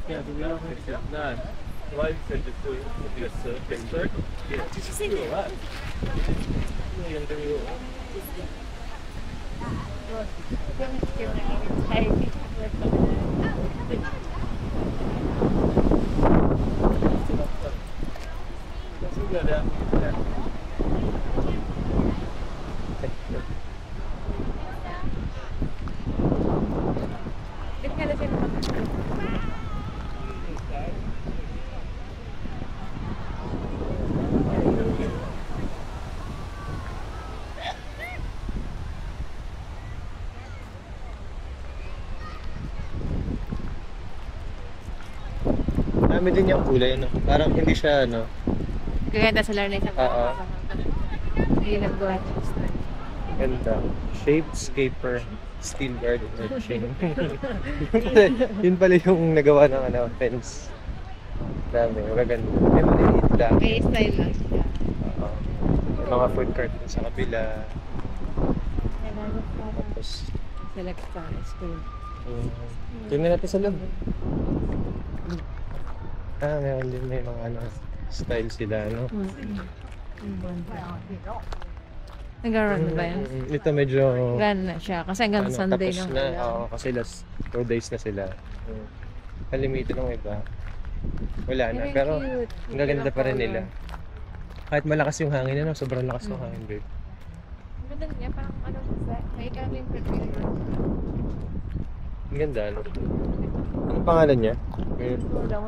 Yeah, do we don't have to none. Why you said just do this circle? Yeah. Did you see that? Dami din yung kulay, ano? Parang hindi siya, ano? Gaganda sa laro na isang Oo. Hindi nag-go. Ganda. Shapescaper Steel Guard Etching. Yun pala yung nagawa ng ano, fence. Dami, magaganda. May maliliit lang. May style lang siya. Oo. May mga food cart din sa kabila. Tapos, Select sa school. tingnan natin sa loob. Meron din may mga ano, style sila, no? Nag-run na ba yan? Ito medyo Run na siya. Kasi hanggang Sunday tapos lang. na. Oo, kasi last 2 days na sila. Kalimitan ng iba. Wala na. Very Pero cute. ang gaganda pa rin nila. Kahit malakas yung hangin, ano? Sobrang lakas ng hangin, babe. Ganda niya, parang ano, may kaming prepare. Ang ganda, ano? Anong pangalan niya?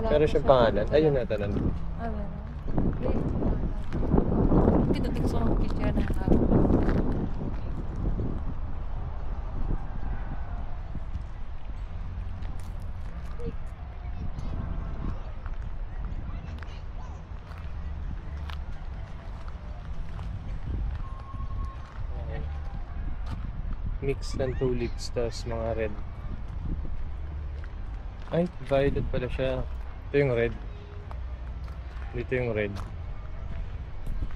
Pero siyang pangalan. Ayun na, tanan. Dito tingso ng picture na ako. Mix ng tulips, tapos mga red. Ay, violet pala siya. Ito yung red. Dito yung red.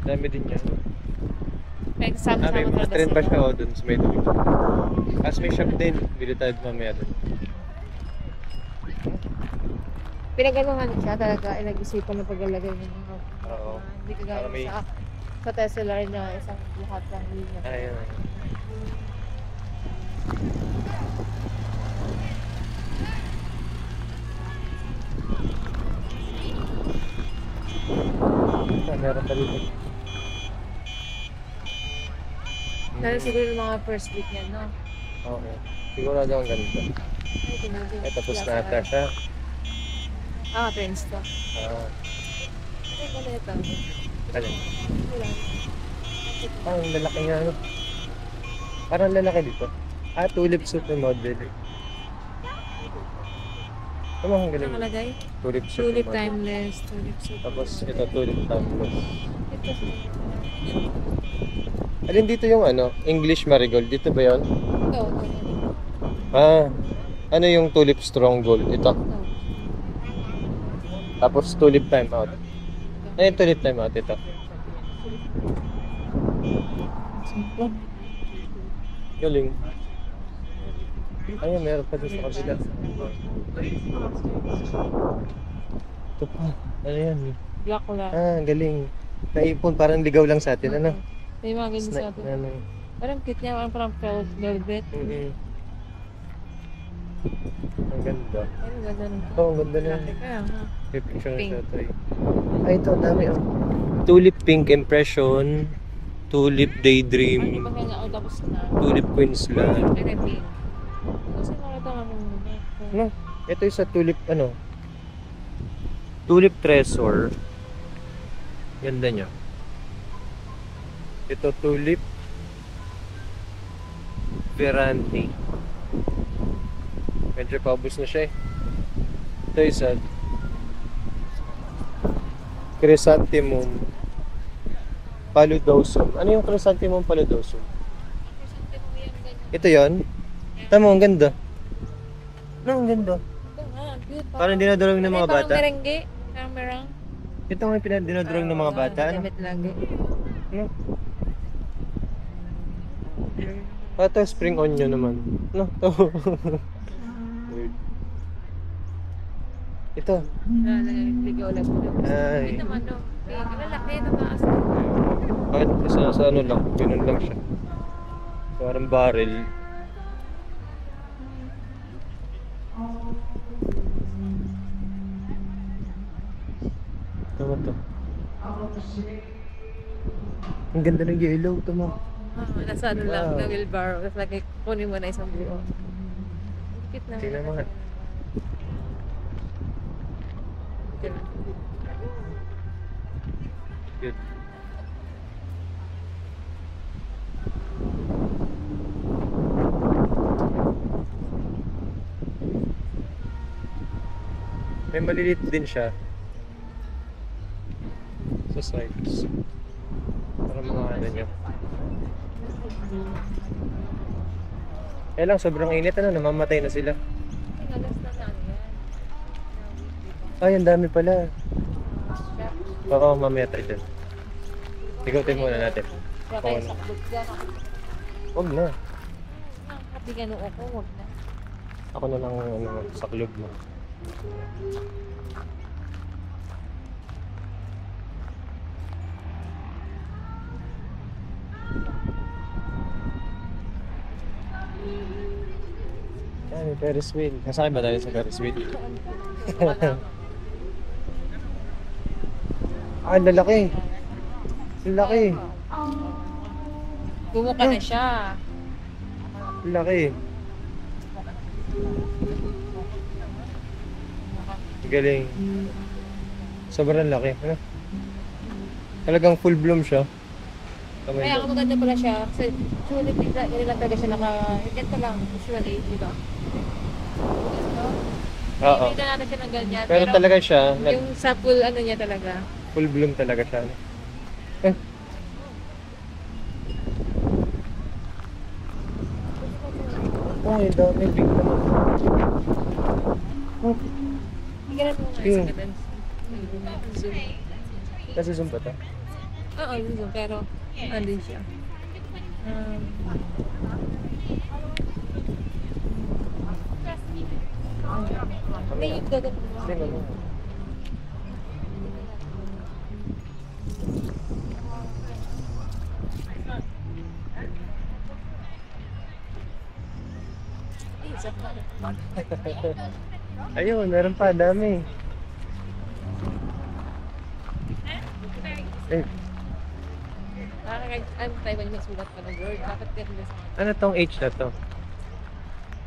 Dami din yan. May sama-sama May mga talaga trend pa sila. siya dun sa may tulips. Tapos may shop din. Bili tayo mamaya dun. Pinaganuhan siya talaga, ay nag-isipan na paglalagay ng mga Oo. hindi Para kagaya may- sa Tesla na isang lahat lang linya. Ayun. Meron pa dito. Lalo siguro yung mga first week niya, no? Okay. Sigurado ang ganda. Ay, tinagin. Ay, tapos na ata siya. Trends to. Ah, Ay, ganda ito. alin? Wala. Parang lalaki nga, ano? Parang lalaki dito. Tulip supermodel. Ano ang galing? Nakalagay? Tulip Tulip supermodel. timeless, tulip super. Tapos ito, tulip timeless. Ito. Alin dito yung ano? English marigold. Dito ba yun? Ito. Ano yung tulip strong gold? Ito. Tapos tulip time out. Ano yung tulip time out? Ito. Galing. Ayun, meron pa dito sa kabila. Ito pa. Ano yan? Black wala. Galing. Naipon, parang ligaw lang sa atin. Ano? May mga ganyan sa atin. Ano? Parang cute niya, parang velvet. Ang ganda. Ay, ang ganda nito. Oo, ang ganda na. Kaya nga. May picture Pink. na ito. Ay, ito, dami. Tulip Pink Impression. Tulip Ay, Daydream. iba nga nga, tapos na. Tulip Queensland. Ay, pink. Kasi nakita nga nung No, ito yung sa Tulip, ano? Tulip Treasure. Ganda niya. Ito, Tulip Verante. Medyo paubos na siya eh. Ito isa. Chrysanthemum Paludosum. Ano yung Chrysanthemum Paludosum? Ito yon. Tama, ang ganda. No, ang ganda. Ito nga, Cute. Parang dinodrawing ng mga Parang bata. merengue. Parang merang. Ito nga yung dinodrawing ng mga bata. Ano? Damit lagi. Ano? Ito, spring onion naman. No, to. Weird. Ito. Ligaw lang po. Ay. Ito naman no. Lalaki na taas. Kahit sa ano lang, ganun lang siya. Parang barrel. Tama to. Ang ganda ng yellow, tama. Nasa ano lang, Wow. na wheelbarrow. Tapos lagi kunin mo na isang buo. Cute naman. Tingnan mo nga. Good. May malilit din siya. Sa sides. Para mga ano niya. Eh lang, sobrang init ano, namamatay na sila. Alas na lang yan. Ay, ang dami pala. Oo, mamaya tayo dyan. Igutin muna natin. Kaya kayo saklog dyan. Huwag na. Ang katigan ng ako, huwag na. Ako na lang ano, saklog mo. Yan, may Ferris wheel. Nasakay ba tayo sa Ferris wheel? Ah, lalaki. Lalaki. Bumuka na siya. Lalaki. Galing. Sobrang laki. Ano? Talagang full bloom siya. Kamay Kaya daw. ako maganda pala siya. Kasi usually hindi lang talaga siya ganito lang. Usually, di ba? Oo. Hindi na natin siya ng ganyan. Pero talaga siya, yung sa full ano niya talaga. full bloom talaga siya. Eh. Oh, yung dami big naman. Oh, Hindi ka na mo nga Sige. sa ganun. Zoom. nasa zoom pa to? Oo, zoom. Pero, andun siya. Hindi yung gagawin mo. Hindi mo. Isa pa. Ayun, meron pa, dami. Eh, Ano tayo ba yung sulat pa ng word? Dapat ganun sa ano tong H na to?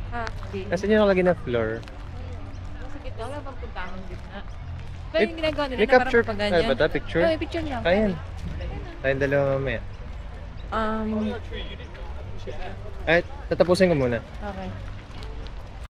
happy. Nasaan yung nakalagay na floor? Sa gitna, wala bang puntahan gitna? Pero yung ginagawa nila May na parang capture pag ay ganyan. ba ito? Picture? Oo, may picture niya. Ayan. Tayong dalawa mamaya. Um, Ay, tatapusin ko muna. okay.